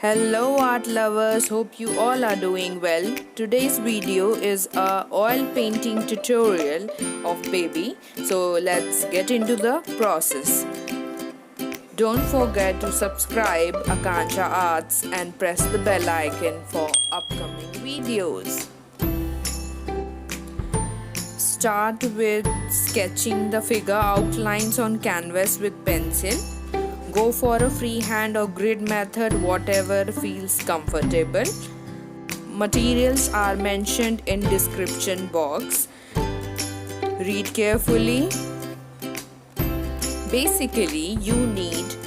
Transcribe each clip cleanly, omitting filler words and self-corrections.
Hello art lovers, hope you all are doing well. Today's video is a oil painting tutorial of baby. So let's get into the process. Don't forget to subscribe Akanksha Arts and press the bell icon for upcoming videos. Start with sketching the figure outlines on canvas with pencil. Go for a freehand or grid method, whatever feels comfortable. Materials are mentioned in description box. Read carefully. Basically, you need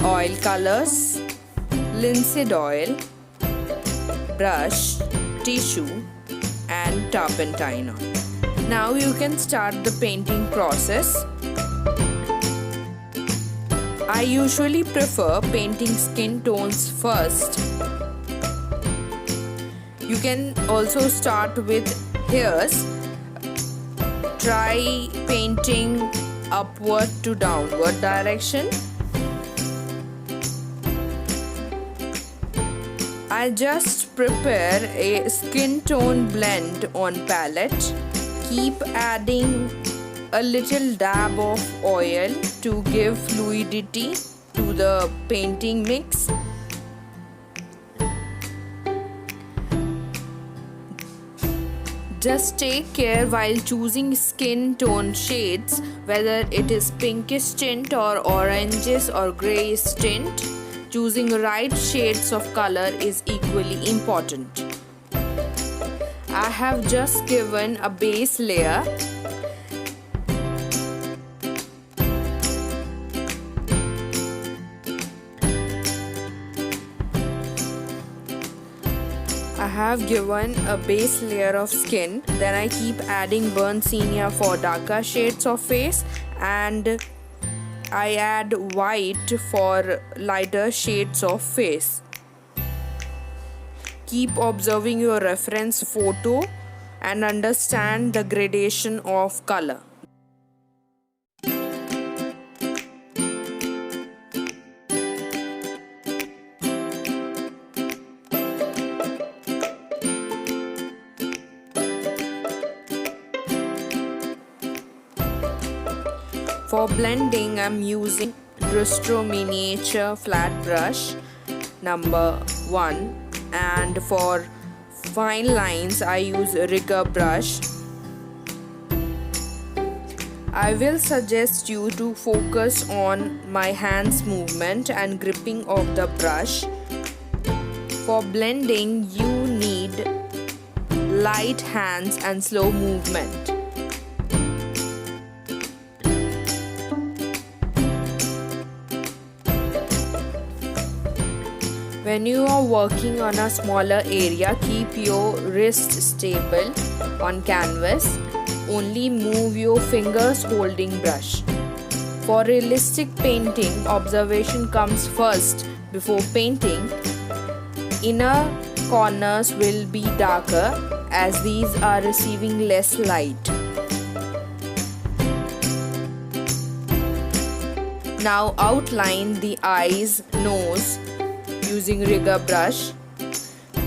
oil colors, linseed oil, brush, tissue and turpentine. Now you can start the painting process. I usually prefer painting skin tones first. You can also start with hairs. Try painting upward to downward direction. I just prepare a skin tone blend on palette. Keep adding a little dab of oil to give fluidity to the painting mix. Just take care while choosing skin tone shades, whether it is pinkish tint or oranges or grayish tint. Choosing right shades of color is equally important. I have just given a base layer. I have given a base layer of skin, then I keep adding burnt sienna for darker shades of face and I add white for lighter shades of face. Keep observing your reference photo and understand the gradation of color. For blending, I'm using Brustro miniature flat brush number 1, and for fine lines I use rigger brush. I will suggest you to focus on my hands movement and gripping of the brush. For blending, you need light hands and slow movement. When you are working on a smaller area, keep your wrist stable on canvas. Only move your fingers holding brush. For realistic painting, observation comes first before painting. Inner corners will be darker as these are receiving less light. Now outline the eyes, nose using rigger brush.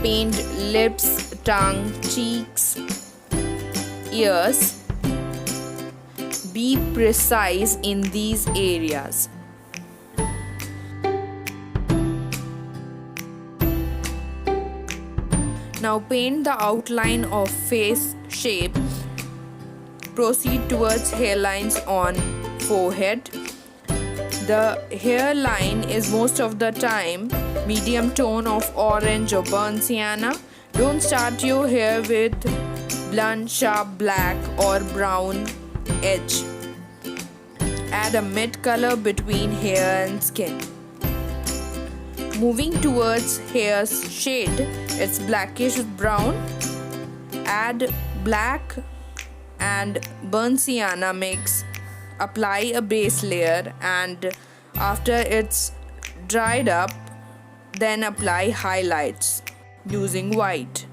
Paint lips, tongue, cheeks, ears. Be precise in these areas. Now paint the outline of face shape. Proceed towards hairlines on forehead. The hairline is most of the time medium tone of orange or burnt sienna. Don't start your hair with blunt sharp black or brown edge. Add a mid color between hair and skin. Moving towards hair's shade, it's blackish brown. Add black and burnt sienna mix. Apply a base layer and after it's dried up, then apply highlights using white.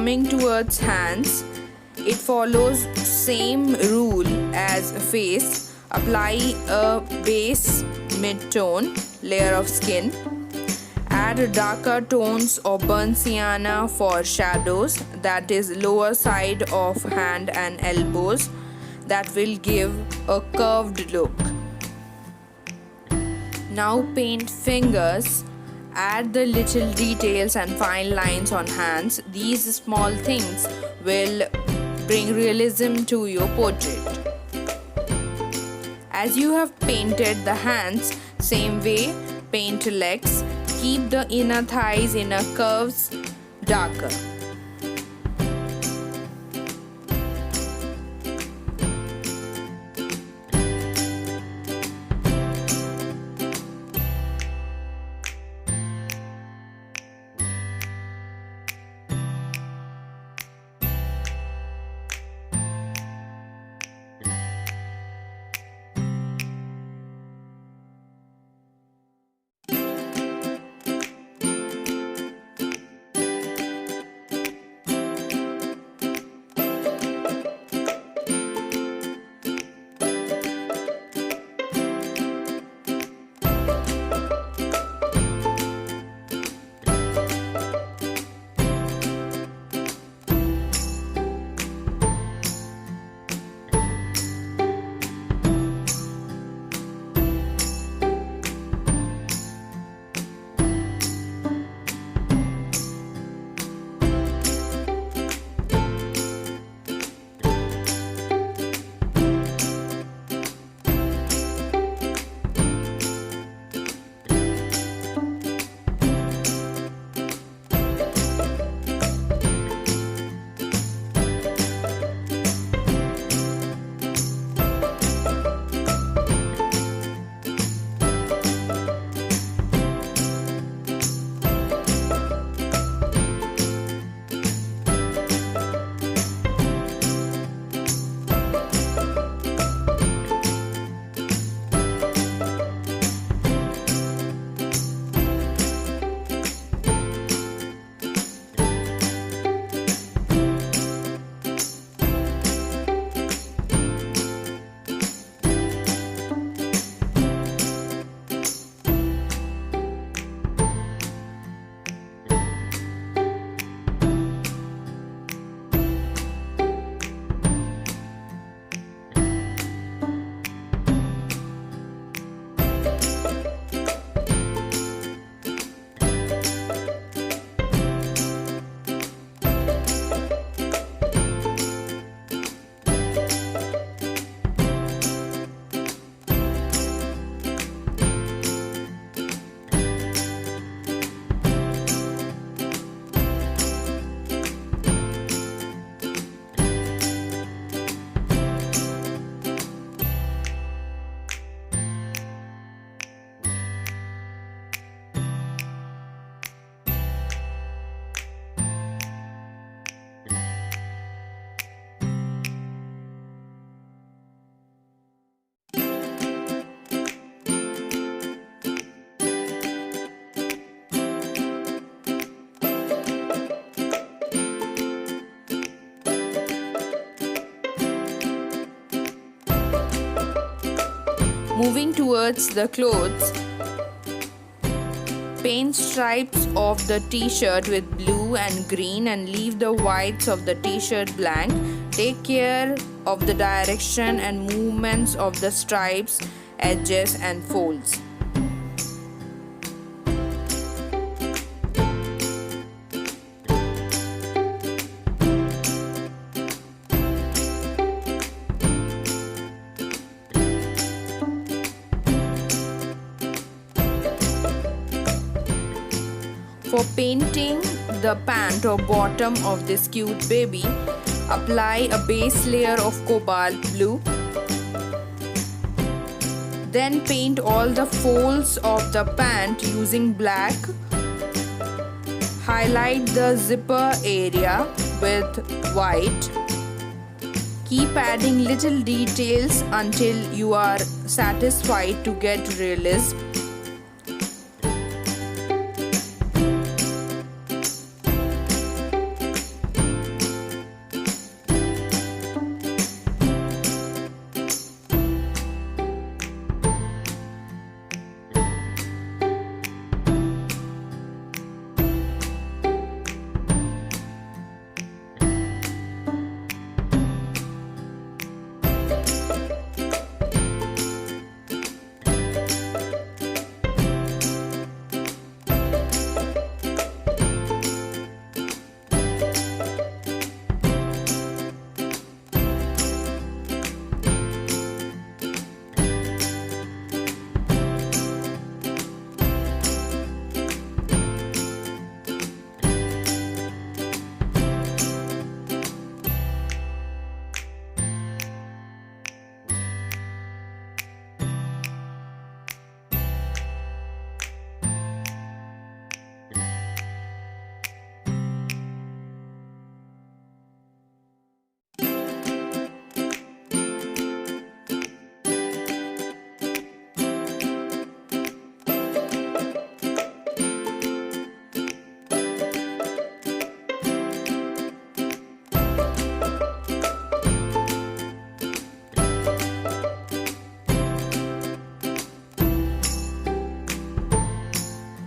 coming towards hands, it follows same rule as face. Apply a base mid-tone layer of skin. Add darker tones of burnt sienna for shadows, that is lower side of hand and elbows, that will give a curved look. Now paint fingers. Add the little details and fine lines on hands. These small things will bring realism to your portrait. As you have painted the hands, same way paint legs. Keep the inner thighs inner curves darker. Moving towards the clothes, paint stripes of the t-shirt with blue and green and leave the whites of the t-shirt blank. Take care of the direction and movements of the stripes, edges and folds. For painting the pant or bottom of this cute baby, apply a base layer of cobalt blue. Then paint all the folds of the pant using black. Highlight the zipper area with white. Keep adding little details until you are satisfied to get realism.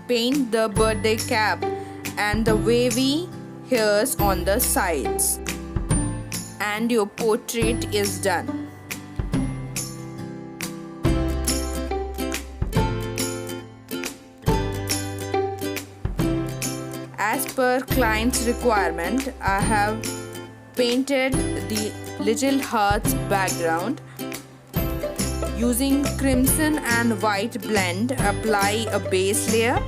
paint the birthday cap and the wavy hairs on the sides, and your portrait is done. As per client's requirement, I have painted the little hearts background. Using crimson and white blend, apply a base layer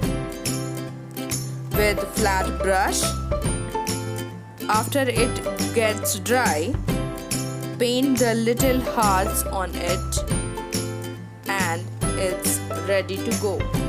with flat brush. After it gets dry, paint the little hearts on it and it's ready to go.